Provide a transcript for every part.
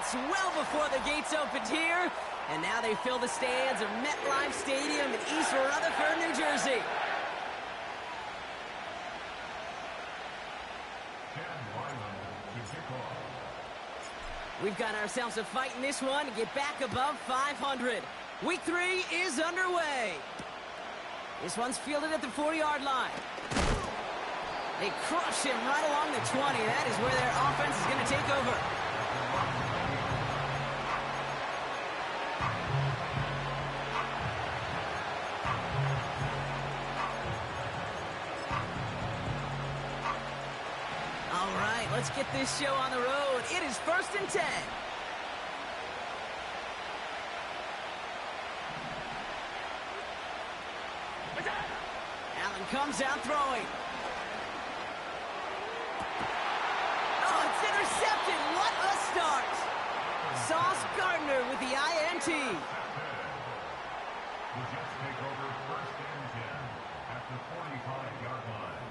tickets well before the gates opened here, and now they fill the stands of MetLife Stadium in East Rutherford, New Jersey. We've got ourselves a fight in this one to get back above 500. Week 3 is underway. This one's fielded at the 40-yard line. They crush him right along the 20. That is where their offense is going to take over. All right, let's get this show on the road. It is 1st and 10. Allen comes out throwing. Oh, it's intercepted. What a start. Sauce Gardner with the INT. The Jets take over 1st and 10 at the 45-yard line.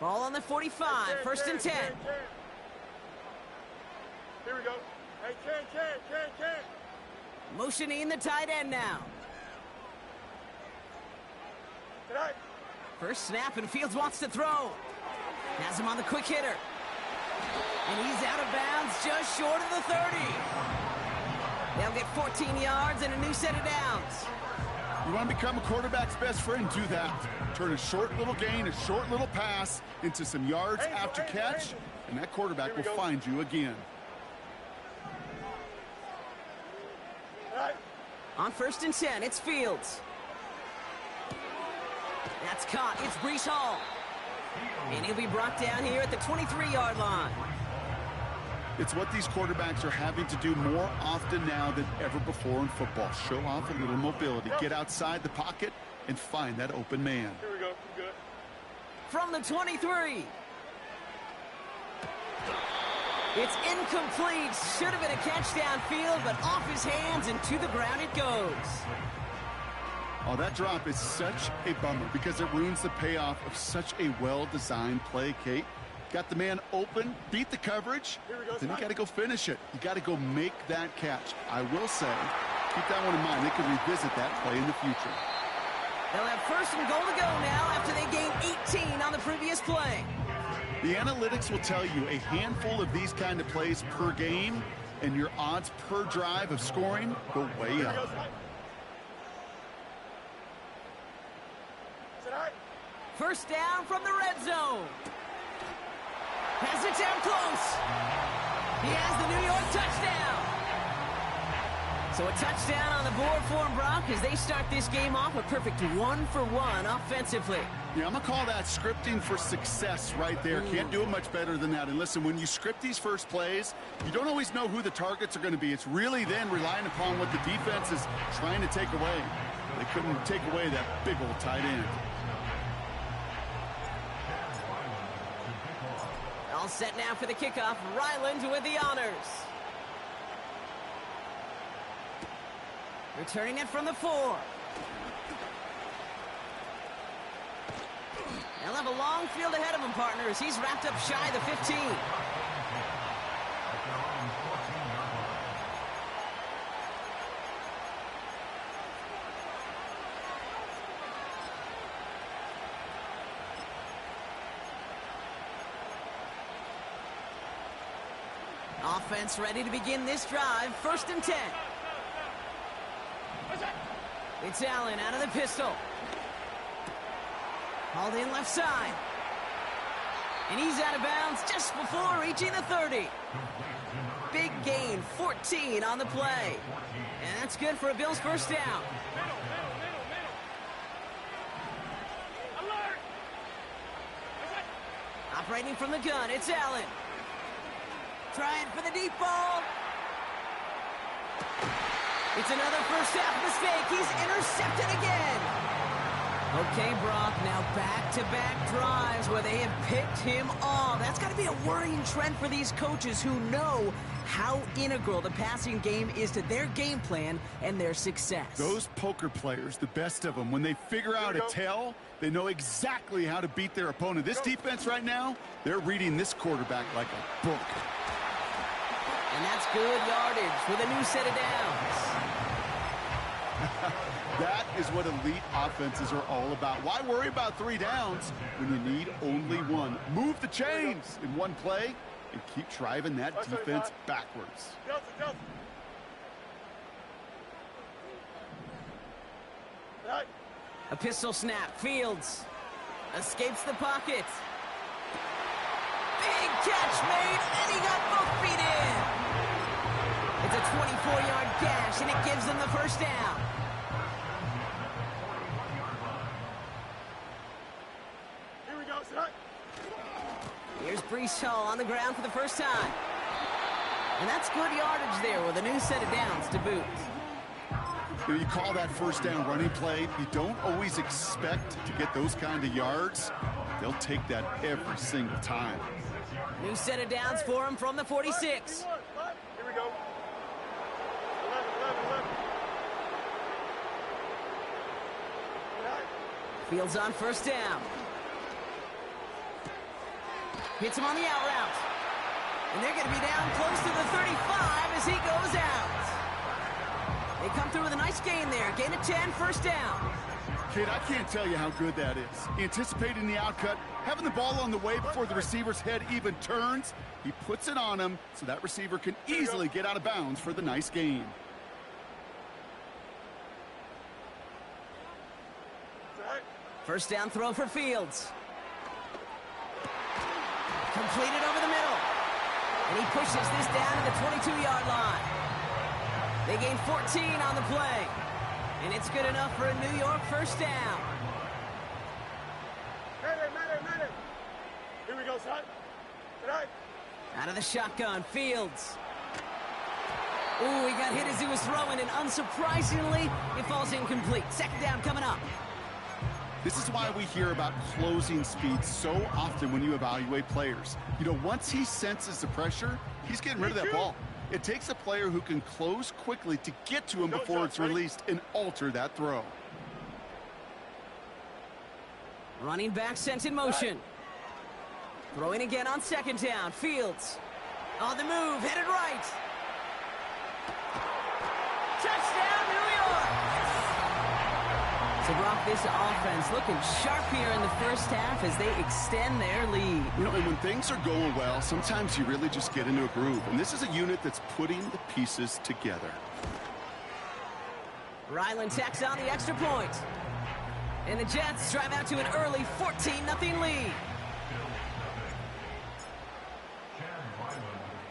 Ball on the 45, 1st and 10. Here we go. Hey, Ken. Motioning the tight end now. Tonight. First snap, and Fields wants to throw. Has him on the quick hitter. And he's out of bounds just short of the 30. They'll get 14 yards and a new set of downs. You want to become a quarterback's best friend, do that. Turn a short little gain, a short little pass into some yards after catch, and that quarterback will find you again. On 1st and 10, it's Fields. That's caught. It's Breece Hall. And he'll be brought down here at the 23-yard line. It's what these quarterbacks are having to do more often now than ever before in football. Show off a little mobility. Get outside the pocket and find that open man. Here we go. Good. From the 23. It's incomplete. Should have been a catch downfield, but off his hands and to the ground it goes. Oh, that drop is such a bummer because it ruins the payoff of such a well-designed play, Kate. Got the man open, beat the coverage, then you got to go finish it. You got to go make that catch. I will say, keep that one in mind. They can revisit that play in the future. They'll have 1st and goal to go now after they gained 18 on the previous play. The analytics will tell you a handful of these kind of plays per game, and your odds per drive of scoring go way up. First down from the red zone. Has it down close. He has the New York touchdown. So a touchdown on the board for them, Brock, as they start this game off a perfect 1-for-1 offensively. Yeah, I'm going to call that scripting for success right there. Can't do it much better than that. And listen, when you script these first plays, you don't always know who the targets are going to be. It's really then relying upon what the defense is trying to take away. They couldn't take away that big old tight end. All set now for the kickoff. Ryland with the honors. Returning it from the 4. They'll have a long field ahead of him, partners. He's wrapped up shy of the 15. Offense ready to begin this drive. 1st and 10. It's Allen out of the pistol. Hauled in left side. And he's out of bounds just before reaching the 30. Big gain, 14 on the play. And that's good for a Bills first down. Operating from the gun, it's Allen. Trying for the deep ball. It's another first half mistake. He's intercepted again. Okay, Brock, now back-to-back drives where they have picked him off. That's got to be a worrying trend for these coaches who know how integral the passing game is to their game plan and their success. Those poker players, the best of them, when they figure out a tell, they know exactly how to beat their opponent. This defense right now, they're reading this quarterback like a book. And that's good yardage with a new set of downs. That is what elite offenses are all about. Why worry about 3 downs when you need only 1? Move the chains in one play and keep driving that defense backwards. A pistol snap. Fields escapes the pocket. Big catch made, and he got both feet in. It's a 24-yard gash, and it gives them the first down. Here we go, son. Here's Brees Hall on the ground for the first time. And that's good yardage there with a new set of downs to boot. You call that first down running play. You don't always expect to get those kind of yards. They'll take that every single time. New set of downs for him from the 46. Here we go. 11. Fields on first down. Hits him on the out route. And they're going to be down close to the 35 as he goes out. They come through with a nice gain there. Gain of 10, first down. Kid, I can't tell you how good that is. Anticipating the outcut, having the ball on the way before the receiver's head even turns. He puts it on him so that receiver can easily get out of bounds for the nice gain. First down throw for Fields. Completed over the middle. And he pushes this down to the 22-yard line. They gain 14 on the play. And it's good enough for a New York first down. Minute. Here we go, son. Tonight. Out of the shotgun, Fields. Ooh, he got hit as he was throwing, and unsurprisingly, it falls incomplete. Second down coming up. This is why we hear about closing speed so often when you evaluate players. You know, once he senses the pressure, he's getting rid of that ball. It takes a player who can close quickly to get to him before it's released and alter that throw. Running back sent in motion. Throwing again on second down. Fields on the move, headed right. Touchdown, New York! So, Brock, this offense looking sharp here in the first half as they extend their lead. You know, and when things are going well, sometimes you really just get into a groove. And this is a unit that's putting the pieces together. Ryland tacks on the extra point. And the Jets drive out to an early 14-0 lead.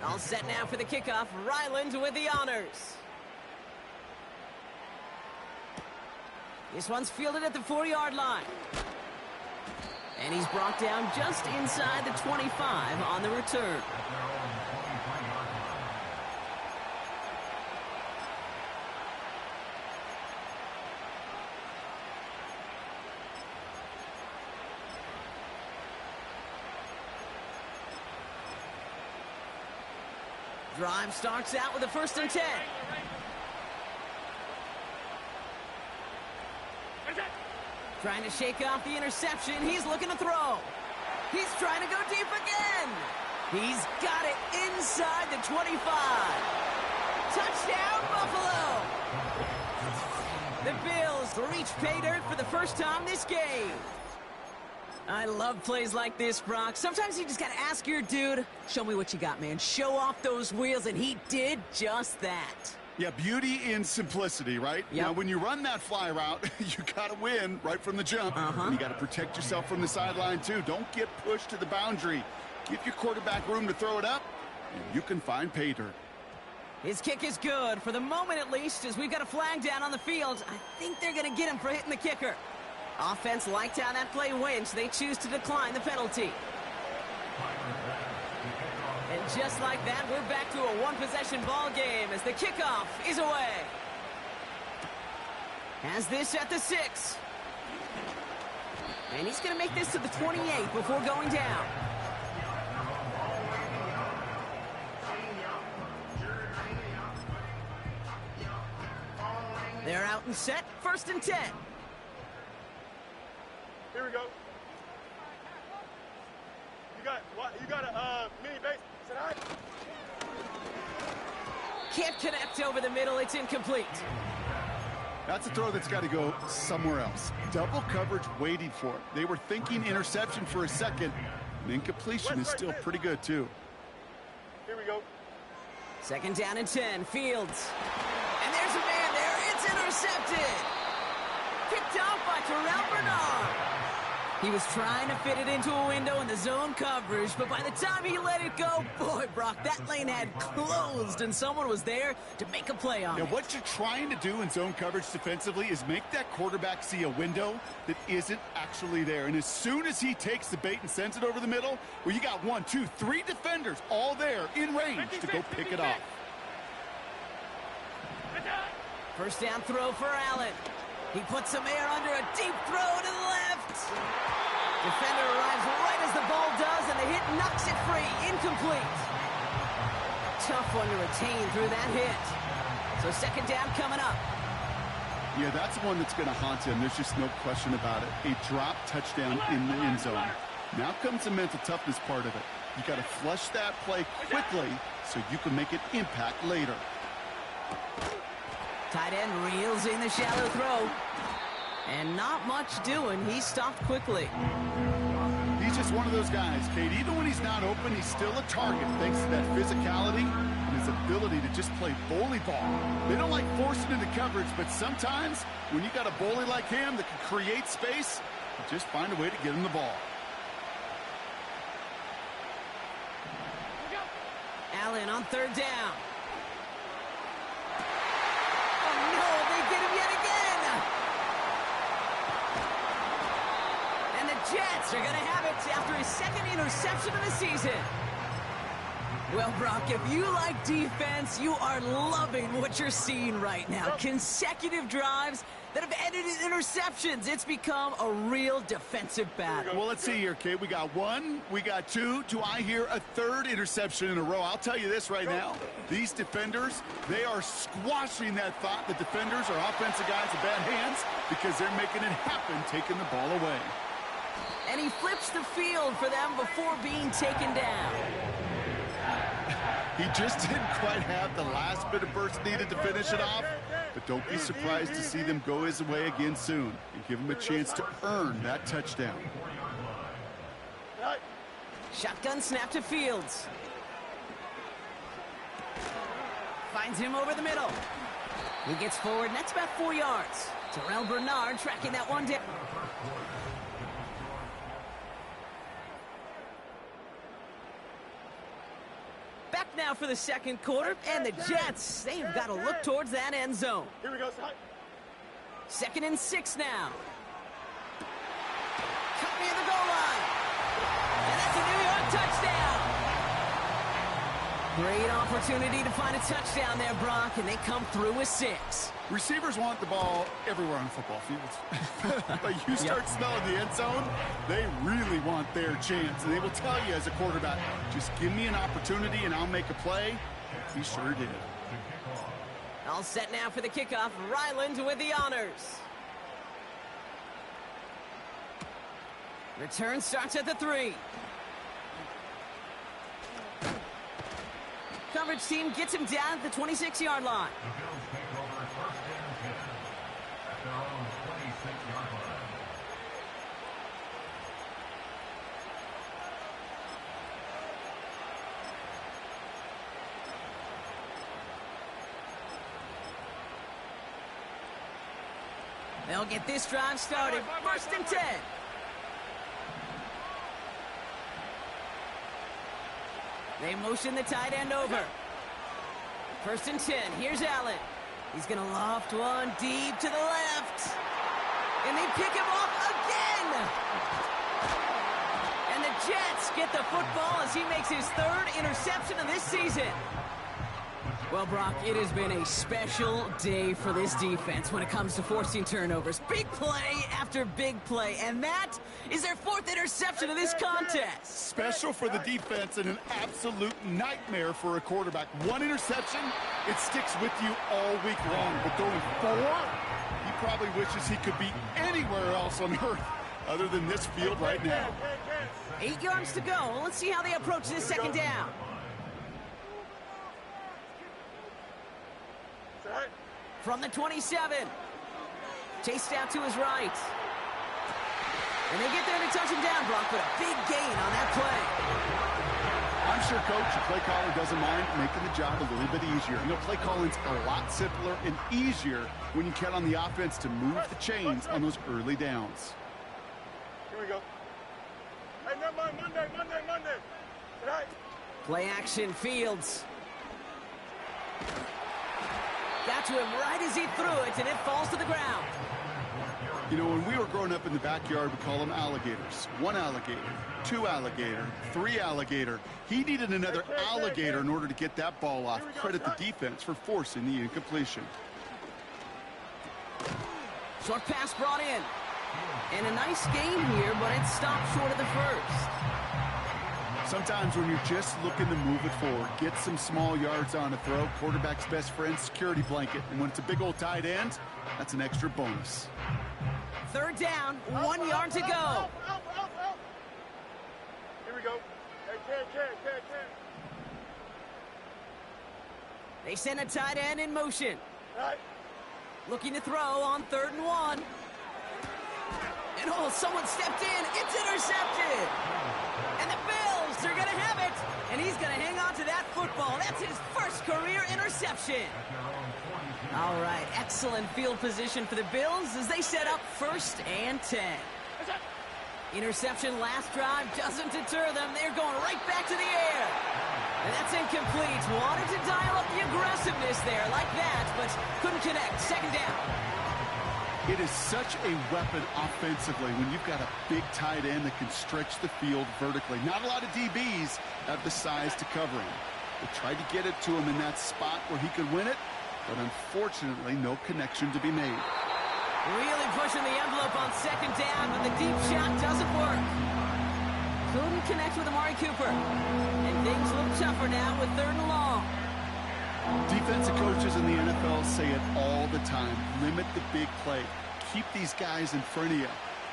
All set now for the kickoff. Ryland with the honors. This one's fielded at the 4-yard line. And he's brought down just inside the 25 on the return. Drive starts out with a 1st and 10. Trying to shake off the interception. He's looking to throw. He's trying to go deep again. He's got it inside the 25. Touchdown, Buffalo. The Bills reach pay dirt for the first time this game. I love plays like this, Brock. Sometimes you just got to ask your dude, show me what you got, man. Show off those wheels, and he did just that. Yeah, beauty in simplicity, right? Yep. Now, when you run that fly route, you got to win right from the jump. And you got to protect yourself from the sideline, too. Don't get pushed to the boundary. Give your quarterback room to throw it up, and you can find pay dirt. His kick is good, for the moment at least, as we've got a flag down on the field. I think they're going to get him for hitting the kicker. Offense liked how that play went, so they choose to decline the penalty. And just like that, we're back to a one-possession ball game as the kickoff is away. Has this at the 6. And he's going to make this to the 28 before going down. They're out and set, 1st and 10. Here we go. You got a mini base. Said hi. Can't connect over the middle, it's incomplete. That's a throw that's got to go somewhere else. Double coverage waiting for it. They were thinking interception for a second. And incompletion is still pretty good, too. Here we go. 2nd down and 10, Fields. And there's a man there, it's intercepted. Picked off by Terrell Bernard. He was trying to fit it into a window in the zone coverage, but by the time he let it go, boy, Brock, that lane had closed, and someone was there to make a play on it. What you're trying to do in zone coverage defensively is make that quarterback see a window that isn't actually there. And as soon as he takes the bait and sends it over the middle, well, you got 1, 2, 3 defenders all there in range to go pick it off. 1st down throw for Allen. He puts some air under a deep throw to the left. Defender arrives right as the ball does, and the hit knocks it free. Incomplete. Tough one to retain through that hit. So 2nd down coming up. Yeah, that's one that's going to haunt him. There's just no question about it. A drop touchdown in the end zone. Now comes the mental toughness part of it. You got to flush that play quickly so you can make an impact later. Tight end reels in the shallow throw. And not much doing. He stopped quickly. He's just one of those guys, Kate. Even when he's not open, he's still a target thanks to that physicality and his ability to just play bully ball. They don't like forcing into coverage, but sometimes when you got a bully like him that can create space, you just find a way to get him the ball. Allen on 3rd down. No, they get him yet again. And the Jets are going to have it after his 2nd interception of the season. Well, Brock, if you like defense, you are loving what you're seeing right now. Consecutive drives that have ended in interceptions. It's become a real defensive battle. Well, let's see here, Kate. We got 1, we got 2. Do I hear a 3rd interception in a row? I'll tell you this right now. These defenders, they are squashing that thought that defenders are offensive guys with bad hands because they're making it happen, taking the ball away. And he flips the field for them before being taken down. He just didn't quite have the last bit of burst needed to finish it off, but don't be surprised to see them go his way again soon and give him a chance to earn that touchdown. Shotgun snap to Fields. Finds him over the middle. He gets forward, and that's about 4 yards. Terrell Bernard tracking that one down. Back now for the 2nd quarter, and the Jets, they've got to look towards that end zone. Here we go, son. 2nd and 6 now. Cut near the goal line. And that's a New York touchdown. Great opportunity to find a touchdown there, Brock, and they come through with 6. Receivers want the ball everywhere on football fields. But you start smelling the end zone, they really want their chance. And they will tell you as a quarterback, just give me an opportunity and I'll make a play. He sure did. All set now for the kickoff. Ryland with the honors. Return starts at the 3. Coverage team gets him down at the 26-yard line. The Bills take over 1st and 10 at their own 26-yard line. They'll get this drive started. 1st and 10. They motion the tight end over. 1st and 10. Here's Allen. He's going to loft one deep to the left. And they pick him off again. And the Jets get the football as he makes his 3rd interception of this season. Well, Brock, it has been a special day for this defense when it comes to forcing turnovers. Big play after big play, and that is their 4th interception of this contest. Special for the defense and an absolute nightmare for a quarterback. 1 interception, it sticks with you all week long. But throwing 4, he probably wishes he could be anywhere else on earth other than this field right now. 8 yards to go. Let's see how they approach this 2nd down. From the 27. Chased out to his right. And they get there to touch him down, Brock, but a big gain on that play. I'm sure, Coach, the play caller doesn't mind making the job a little bit easier. You know, play calling's a lot simpler and easier when you count on the offense to move the chains on those early downs. Here we go. Hey, never mind. Monday. Tonight. Play action, Fields. Got to him right as he threw it, and it falls to the ground. You know, when we were growing up in the backyard, we call them alligators. 1 alligator, 2 alligator, 3 alligator. He needed another alligator in order to get that ball off. Credit the defense for forcing the incompletion. Short pass brought in. And a nice gain here, but it stopped short of the first. Sometimes when you're just looking to move it forward, get some small yards on a throw, quarterback's best friend, security blanket. And when it's a big old tight end, that's an extra bonus. 3rd down, 1 yard to go. Out. Here we go. Hey, Ken. They send a tight end in motion. Right. Looking to throw on 3rd and 1. And oh, someone stepped in. It's intercepted. And the Bills are going to have it. And he's going to hang on to that football. That's his first career interception. All right, excellent field position for the Bills as they set up 1st and 10. Interception last drive doesn't deter them. They're going right back to the air. And that's incomplete. Wanted to dial up the aggressiveness there like that, but couldn't connect. 2nd down. It is such a weapon offensively when you've got a big tight end that can stretch the field vertically. Not a lot of DBs have the size to cover him. They tried to get it to him in that spot where he could win it, but unfortunately, no connection to be made. Really pushing the envelope on 2nd down, but the deep shot doesn't work. Couldn't connect with Amari Cooper. And things look tougher now with 3rd and long. Defensive coaches in the NFL say it all the time. Limit the big play. Keep these guys in front of you.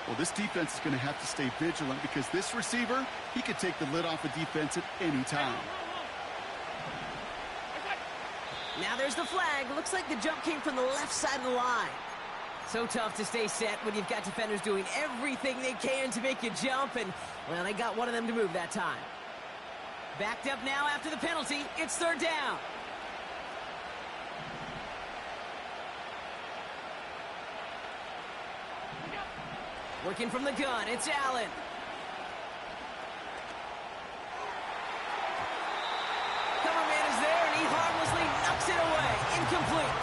Well, this defense is going to have to stay vigilant because this receiver, he could take the lid off a defense at any time. Now there's the flag. Looks like the jump came from the left side of the line. So tough to stay set when you've got defenders doing everything they can to make you jump, and, well, they got one of them to move that time. Backed up now after the penalty. It's 3rd down. Working from the gun, it's Allen. Cover man is there, and he harmlessly knocks it away. Incomplete.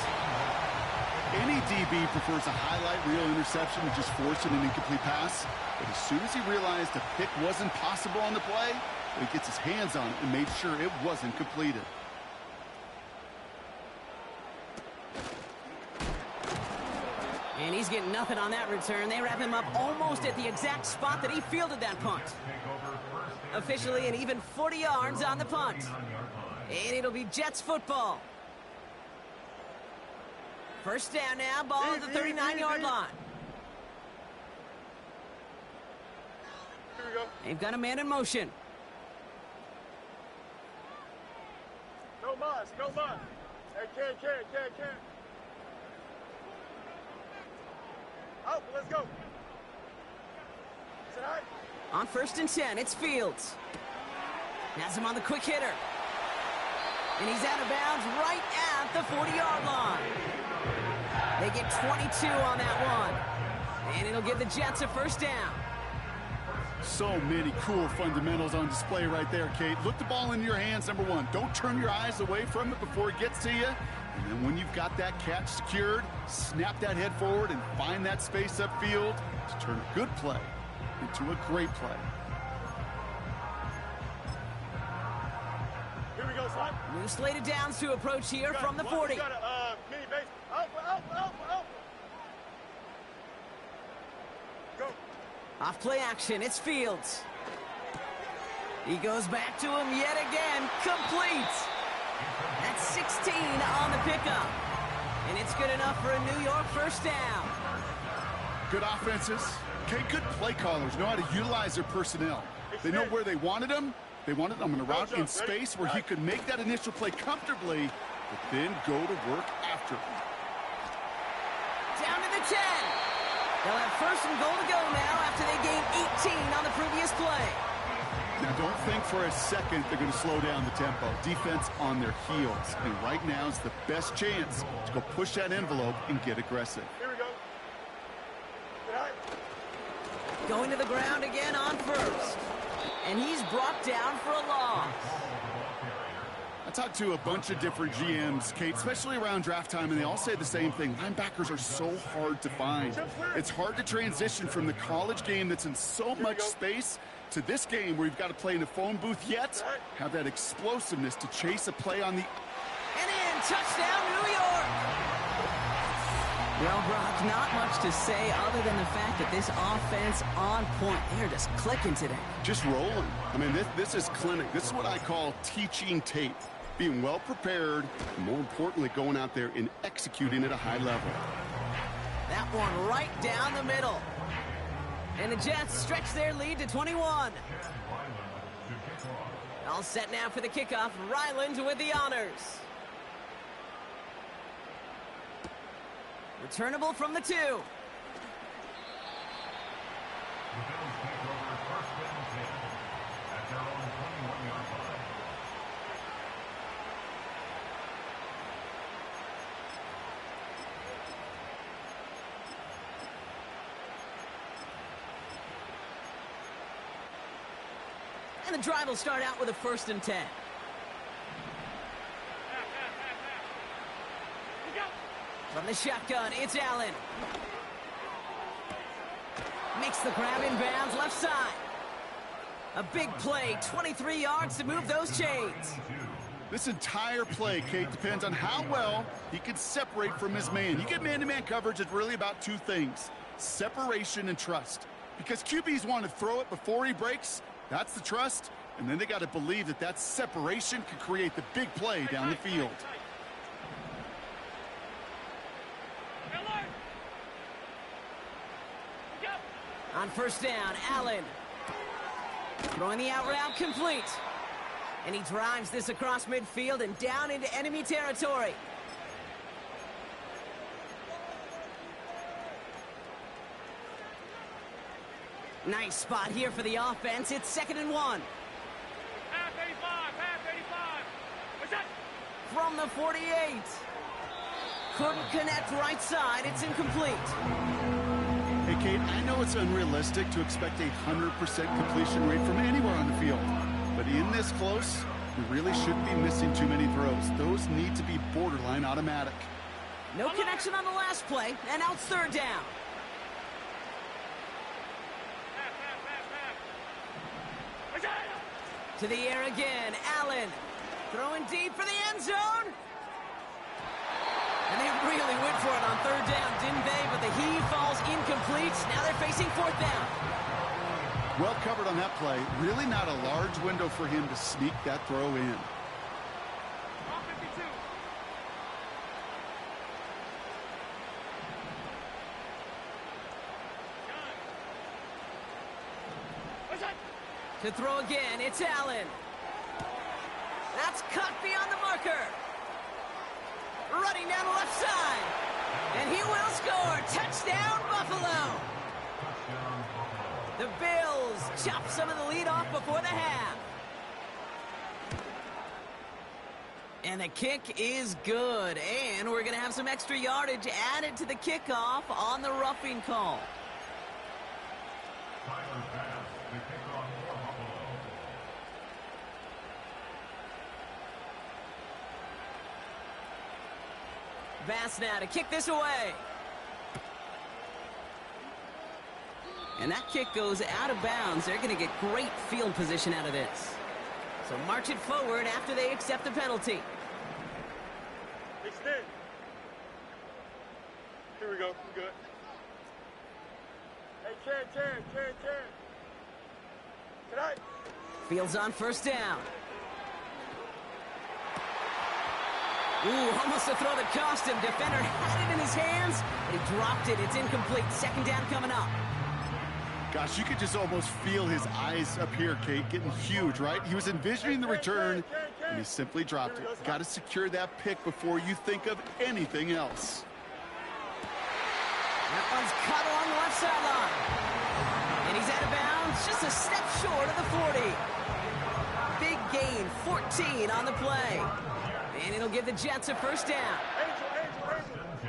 Any DB prefers a highlight reel interception to just forcing an incomplete pass. But as soon as he realized a pick wasn't possible on the play, he gets his hands on it and made sure it wasn't completed. And he's getting nothing on that return. They wrap him up almost at the exact spot that he fielded that punt. Officially an even 40 yards on the punt. And it'll be Jets football. 1st down now, ball at the 39-yard line. Here we go. They've got a man in motion. No mas. Hey, Ken. Out, let's go. Is it all right? On 1st and 10, it's Fields. Has him on the quick hitter. And he's out of bounds right at the 40-yard line. They get 22 on that one. And it'll give the Jets a 1st down. So many cool fundamentals on display right there, Kate. Look the ball in your hands, number 1. Don't turn your eyes away from it before it gets to you. And then when you've got that catch secured, snap that head forward and find that space upfield to turn a good play into a great play. Here we go, son. New slated downs to approach here from the 40. Got a mini base. Alpha. Go. Off play action, it's Fields. He goes back to him yet again, complete. That's 16 on the pickup. And it's good enough for a New York first down. Good offenses. Okay, good play callers know how to utilize their personnel. They know where they wanted them. They wanted them in a route in space where he could make that initial play comfortably, but then go to work after. Down to the 10. They'll have first and goal to go now after they gained 18 on the previous play. Now, don't think for a second they're going to slow down the tempo. Defense on their heels. And right now is the best chance to go push that envelope and get aggressive. Here we go. Going to the ground again on first. And he's brought down for a loss. I talked to a bunch of different GMs, Kate, especially around draft time, and they all say the same thing. Linebackers are so hard to find. It's hard to transition from the college game that's in so much space to this game where you've got to play in a phone booth, yet have that explosiveness to chase a play on the... And in, touchdown, New York! Well, Brock, not much to say other than the fact that this offense on point. They're just clicking today. Just rolling. I mean, this is clinic. This is what I call teaching tape. Being well prepared, and more importantly, going out there and executing at a high level. That one right down the middle. And the Jets stretch their lead to 21. All set now for the kickoff. Ryland with the honors. Returnable from the 2. The Bills take over first and 10 at their own 21-yard line. And the drive will start out with a first and 10. From the shotgun, it's Allen. Makes the grab in bounds left side. A big play, 23 yards to move those chains. This entire play, Kate, depends on how well he can separate from his man. You get man-to-man coverage, it's really about two things: separation and trust. Because QBs want to throw it before he breaks, that's the trust, and then they got to believe that that separation can create the big play down the field. On first down, Allen. Throwing the out route complete. And he drives this across midfield and down into enemy territory. Nice spot here for the offense. It's 2nd and 1. Half 85. What's that? From the 48. Couldn't connect right side. It's incomplete. Hey, Kate, I know it's unrealistic to expect a 100% completion rate from anywhere on the field. But in this close, we really shouldn't be missing too many throws. Those need to be borderline automatic. No connection on the last play, and now it's 3rd down. To the air again, Allen. Throwing deep for the end zone. And they really went for it on 3rd down, didn't they? But the heave falls incomplete. Now they're facing 4th down. Well covered on that play. Really not a large window for him to sneak that throw in. To throw again, it's Allen. That's cut beyond the marker. Running down the left side. And he will score. Touchdown, Buffalo. The Bills chop some of the lead off before the half. And the kick is good. And we're going to have some extra yardage added to the kickoff on the roughing call. Bass now to kick this away. And that kick goes out of bounds. They're going to get great field position out of this. So march it forward after they accept the penalty. Here we go. We good. Hey, Chan. Can I? Fields on first down. Ooh, almost a throw that cost him. Defender had it in his hands, but he dropped it. It's incomplete. Second down coming up. Gosh, you could just almost feel his eyes up here, Kate, getting huge, right? He was envisioning the return, and he simply dropped it. Got to secure that pick before you think of anything else. That one's cut along the left sideline. And he's out of bounds, just a step short of the 40. Big gain, 14 on the play. And it'll give the Jets a first down. Angel.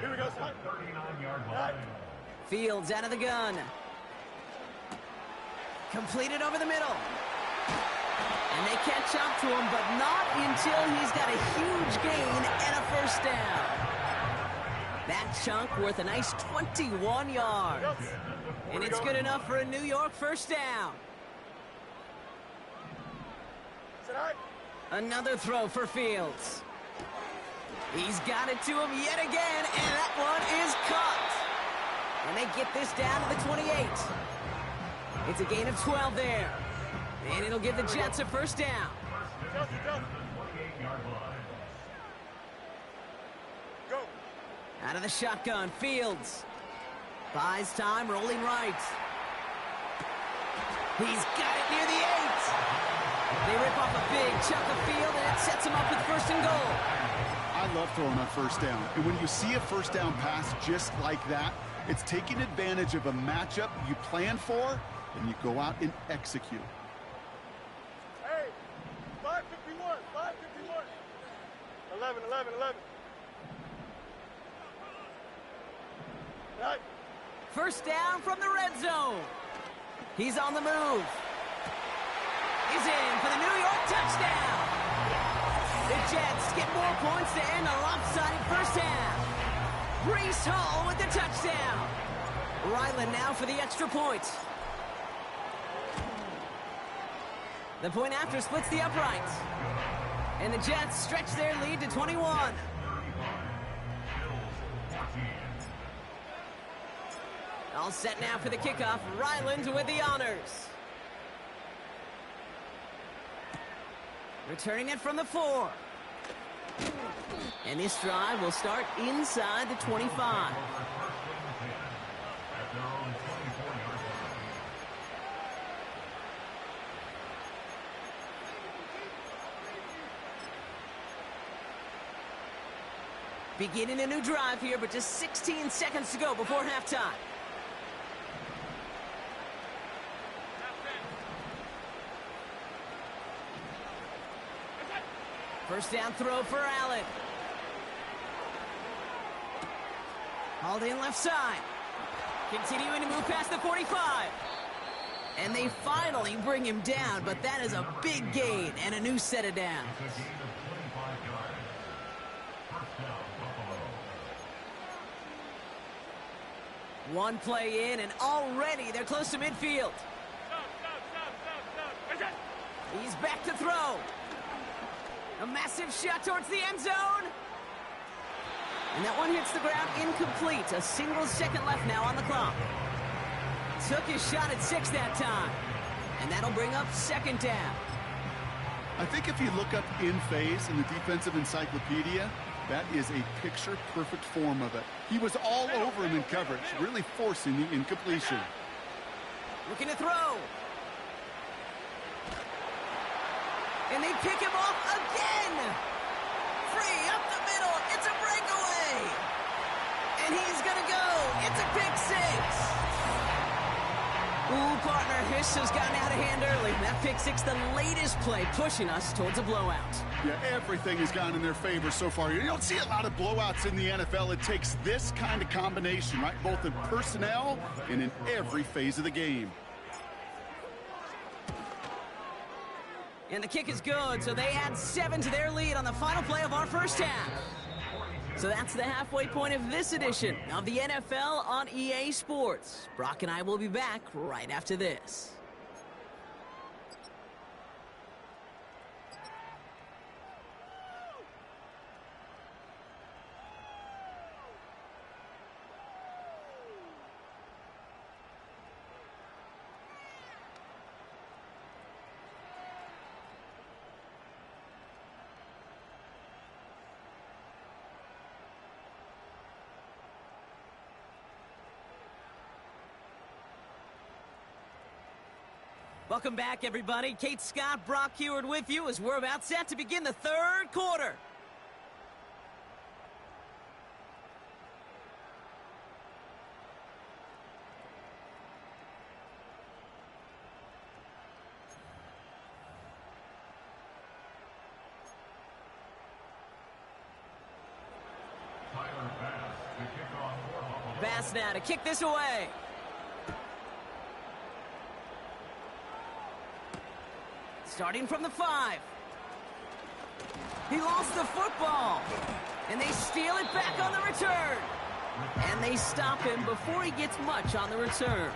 Here we go, son. 39-yard line. Fields out of the gun. Completed over the middle. And they catch up to him, but not until he's got a huge gain and a first down. That chunk worth a nice 21 yards. And it's good enough for a New York first down. Another throw for Fields. He's got it to him yet again, and that one is caught. And they get this down to the 28. It's a gain of 12 there. And it'll give the Jets a first down. Go. Out of the shotgun, Fields. Buys time, rolling right. He's got it near the 8. They rip off a big chunk of field, and it sets him up with first and goal. I love throwing on first down. And when you see a first down pass just like that, it's taking advantage of a matchup you plan for, and you go out and execute. Hey, 551. 11. Right. First down from the red zone. He's on the move. He's in for the New York touchdown. The Jets get more points to end a lopsided first half. Breece Hall with the touchdown. Ryland now for the extra point. The point after splits the uprights. And the Jets stretch their lead to 21. All set now for the kickoff. Ryland with the honors. Returning it from the 4. And this drive will start inside the 25. Beginning a new drive here, but just 16 seconds to go before halftime. First down throw for Allen. Hauled in left side. Continuing to move past the 45. And they finally bring him down, but that is a big gain and a new set of downs. One play in, and already they're close to midfield. He's back to throw. A massive shot towards the end zone. And that one hits the ground incomplete. A single second left now on the clock. Took his shot at 6 that time. And that'll bring up second down. I think if you look up in phase in the defensive encyclopedia, that is a picture-perfect form of it. He was all over him in coverage, really forcing the incompletion. Looking to throw. And they pick him off again. Free up the middle. It's a breakaway. And he's going to go. It's a pick 6. Ooh, partner, this has gotten out of hand early. That pick 6, the latest play, pushing us towards a blowout. Yeah, everything has gone in their favor so far. You don't see a lot of blowouts in the NFL. It takes this kind of combination, right? Both in personnel and in every phase of the game. And the kick is good, so they add 7 to their lead on the final play of our first half. So that's the halfway point of this edition of the NFL on EA Sports. Brock and I will be back right after this. Welcome back, everybody. Kate Scott, Brock Heward with you as we're about set to begin the third quarter. Bass now to kick this away. Starting from the 5. He lost the football. And they steal it back on the return. And they stop him before he gets much on the return.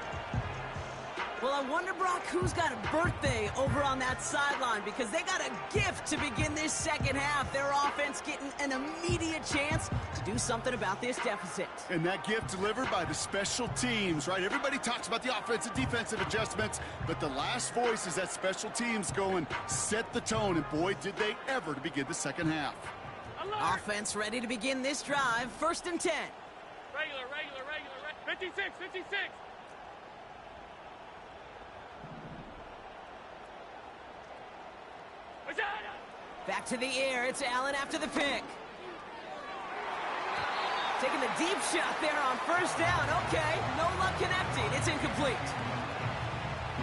Well, I wonder, Brock, who's got a birthday over on that sideline, because they got a gift to begin this second half. Their offense getting an immediate chance to do something about this deficit. And that gift delivered by the special teams, right? Everybody talks about the offensive, defensive adjustments, but the last voice is that special teams going, set the tone, and boy, did they ever to begin the second half. Alert. Offense ready to begin this drive, 1st and 10. Regular. 56. Back to the air, it's Allen after the pick. Taking the deep shot there on 1st down. Okay, no luck connecting. It's incomplete.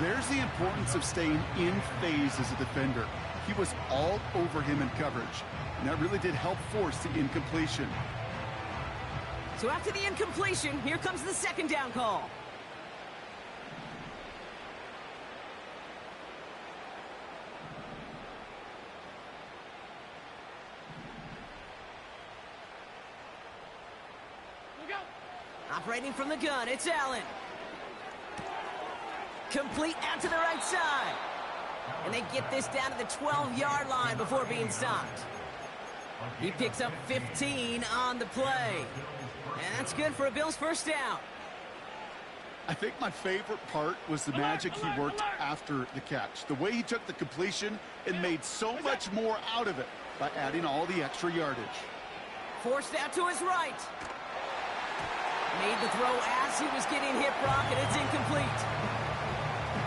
There's the importance of staying in phase as a defender. He was all over him in coverage, and that really did help force the incompletion. So after the incompletion, here comes the 2nd down call. Operating from the gun, it's Allen. Complete out to the right side. And they get this down to the 12-yard line before being stopped. He picks up 15 on the play. And that's good for a Bills 1st down. I think my favorite part was the magic he worked after the catch. The way he took the completion and made so much more out of it by adding all the extra yardage. Forced out to his right. Made the throw as he was getting hit, Brock, and it's incomplete.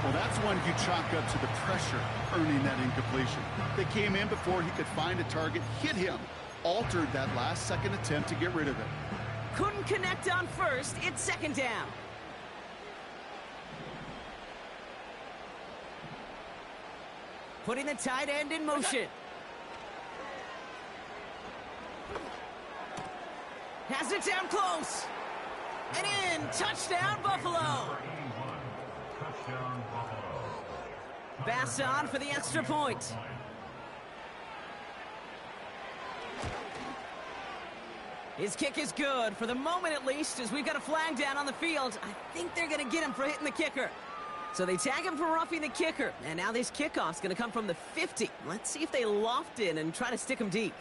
Well, that's one you chalk up to the pressure earning that incompletion. They came in before he could find a target, hit him, altered that last-second attempt to get rid of it. Couldn't connect on 1st. It's 2nd down. Putting the tight end in motion. Has it down close. And in. Touchdown, Buffalo. Bass on for the extra point. His kick is good, for the moment at least, as we've got a flag down on the field. I think they're going to get him for hitting the kicker. So they tag him for roughing the kicker. And now this kickoff's going to come from the 50. Let's see if they loft in and try to stick him deep.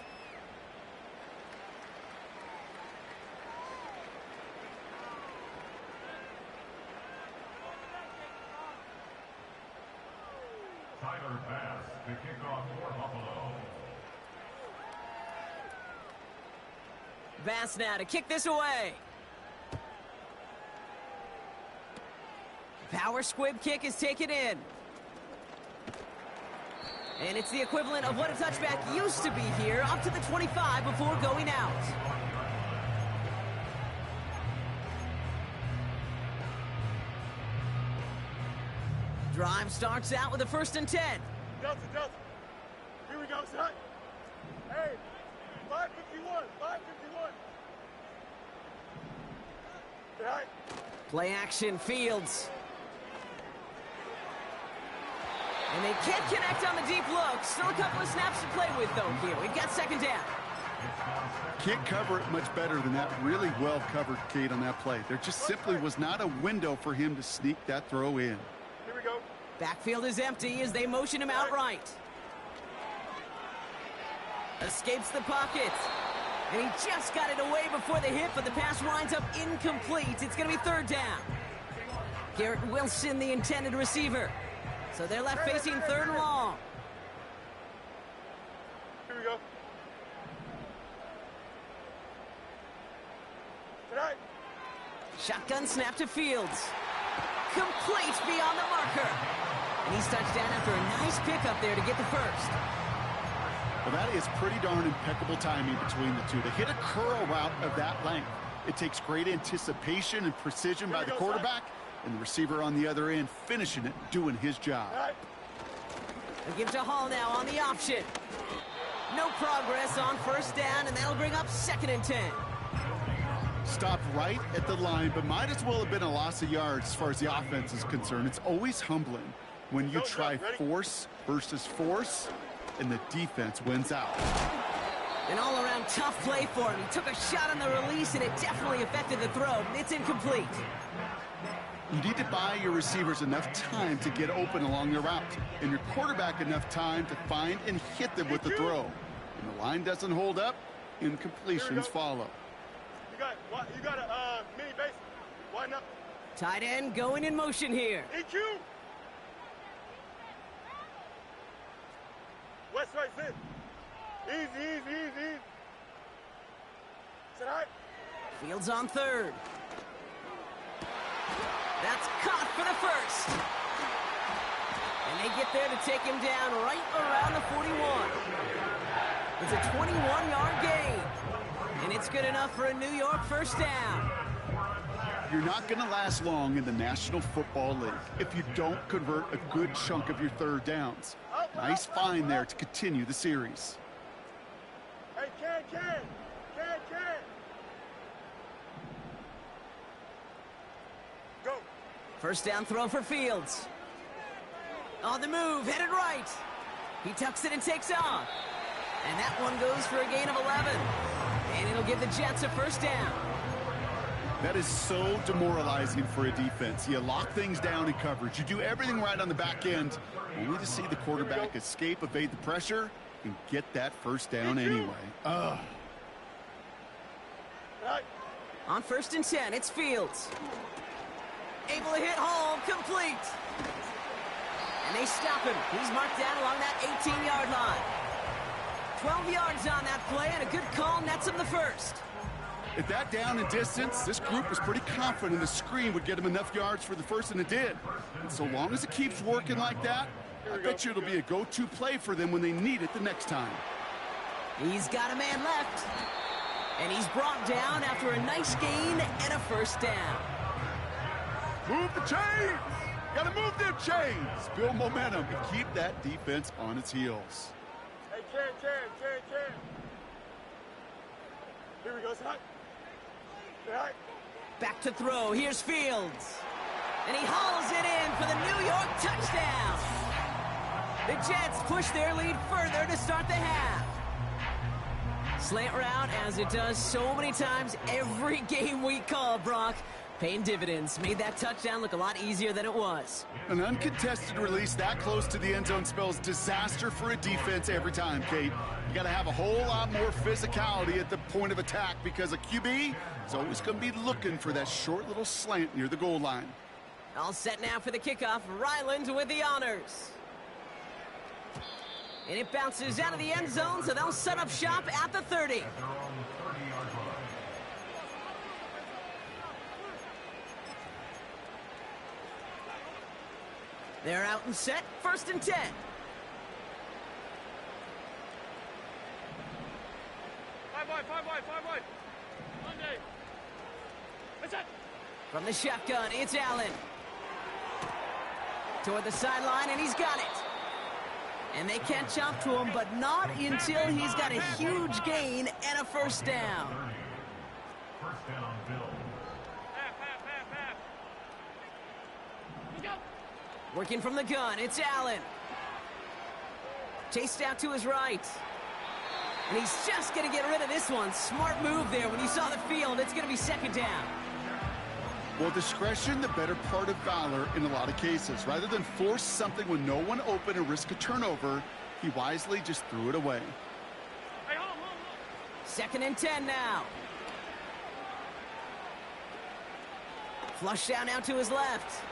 Bass, the kickoff for Buffalo. Bass now to kick this away. Power squib kick is taken in. And it's the equivalent of what a touchback used to be here, up to the 25 before going out. Drive starts out with a 1st and 10. Delta. Here we go, son. Hey, 551. Right. Play action, Fields. And they can't connect on the deep look. Still a couple of snaps to play with, though, here. We've got 2nd down. Can't cover it much better than that. Really well covered, Kate, on that play. There just simply was not a window for him to sneak that throw in. Here we go. Backfield is empty as they motion him out right. Escapes the pocket. And he just got it away before the hit, but the pass winds up incomplete. It's going to be 3rd down. Garrett Wilson, the intended receiver. So they're left facing 3rd and long. Here we go. Tonight. Shotgun snap to Fields. Complete beyond the marker. And he's touchdown after a nice pickup there to get the first. Well, that is pretty darn impeccable timing between the two. To hit a curl route of that length, it takes great anticipation and precision by the quarterback, and the receiver on the other end finishing it, doing his job. They give to Hall now on the option. No progress on first down, and that'll bring up 2nd and 10. Stopped right at the line, but might as well have been a loss of yards as far as the offense is concerned. It's always humbling when you try force versus force, and the defense wins out. An all-around tough play for him. He took a shot on the release, and it definitely affected the throw. It's incomplete. You need to buy your receivers enough time to get open along the route, and your quarterback enough time to find and hit them with the throw. When the line doesn't hold up, incompletions follow. You got a mini base. Why not? Tight end going in motion here. EQ. West right sit. Easy. Sit high. Fields on 3rd. That's caught for the first. And they get there to take him down right around the 41. It's a 21-yard gain. And it's good enough for a New York first down. You're not going to last long in the National Football League if you don't convert a good chunk of your 3rd downs. Nice find there to continue the series. Hey, can. Go. First down throw for Fields. On the move, headed right. He tucks it and takes off. And that one goes for a gain of 11. And it'll give the Jets a first down. That is so demoralizing for a defense. You lock things down in coverage. You do everything right on the back end, only to see the quarterback escape, evade the pressure, and get that first down anyway. Ugh. On 1st and 10, it's Fields. Able to hit Hall, complete. And they stop him. He's marked down along that 18-yard line. 12 yards on that play, and a good call nets him the first. At that down and distance, this group was pretty confident the screen would get him enough yards for the first, and it did. And so long as it keeps working like that, I bet you it'll be a go-to play for them when they need it the next time. He's got a man left. And he's brought down after a nice gain and a first down. Move the chains! Gotta move them chains! Build momentum and keep that defense on its heels. Hey, can. Here we go, Sit high. Back to throw. Here's Fields. And he hauls it in for the New York touchdown. The Jets push their lead further to start the half. Slant route, as it does so many times every game we call, Brock. Paying dividends. Made that touchdown look a lot easier than it was. An uncontested release that close to the end zone spells disaster for a defense every time, Kate. You got to have a whole lot more physicality at the point of attack because a QB is always going to be looking for that short little slant near the goal line. All set now for the kickoff. Ryland with the honors. And it bounces out of the end zone, so they'll set up shop at the 30. They're out and set. 1st and 10. Five wide. Monday. What's that? From the shotgun, it's Allen. Toward the sideline, and he's got it. And they catch up to him, but not until he's got a huge gain and a first down. First down, Bill. Half. Let's go. Working from the gun, it's Allen. Chased out to his right. And he's just going to get rid of this one. Smart move there. When you saw the field, it's going to be 2nd down. Well, discretion, the better part of valor in a lot of cases. Rather than force something when no one open and risk a turnover, he wisely just threw it away. Hey, hold. 2nd and 10 now. Flush down now to his left.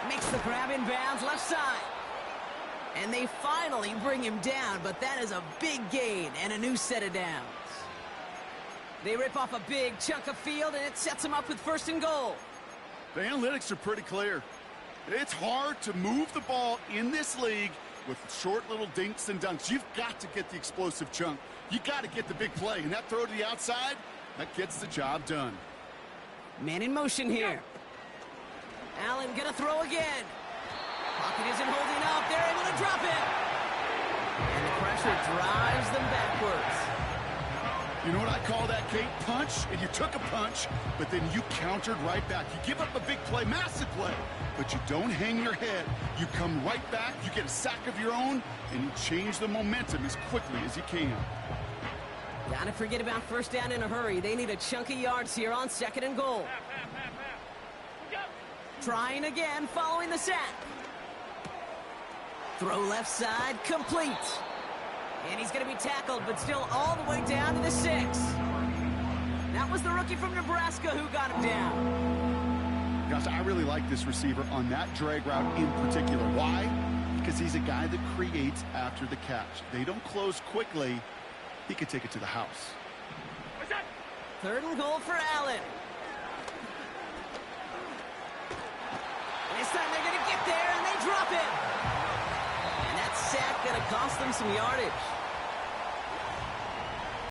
Makes the grab in bounds, left side. And they finally bring him down, but that is a big gain and a new set of downs. They rip off a big chunk of field, and it sets them up with 1st and goal. The analytics are pretty clear. It's hard to move the ball in this league with short little dinks and dunks. You've got to get the explosive chunk. You got to get the big play. And that throw to the outside, that gets the job done. Man in motion here. Allen gonna throw again. Pocket isn't holding up. They're able to drop it. And the pressure drives them backwards. You know what I call that, Kate? Punch, and you took a punch, but then you countered right back. You give up a big play, massive play, but you don't hang your head. You come right back, you get a sack of your own, and you change the momentum as quickly as you can. Gotta forget about first down in a hurry. They need a chunk of yards here on 2nd and goal. Trying again, following the sack. Throw left side, complete. And he's going to be tackled, but still all the way down to the 6. That was the rookie from Nebraska who got him down. Gosh, I really like this receiver on that drag route in particular. Why? Because he's a guy that creates after the catch. They don't close quickly. He could take it to the house. 3rd and goal for Allen. This time they're going to get there, and they drop it. And that sack going to cost them some yardage.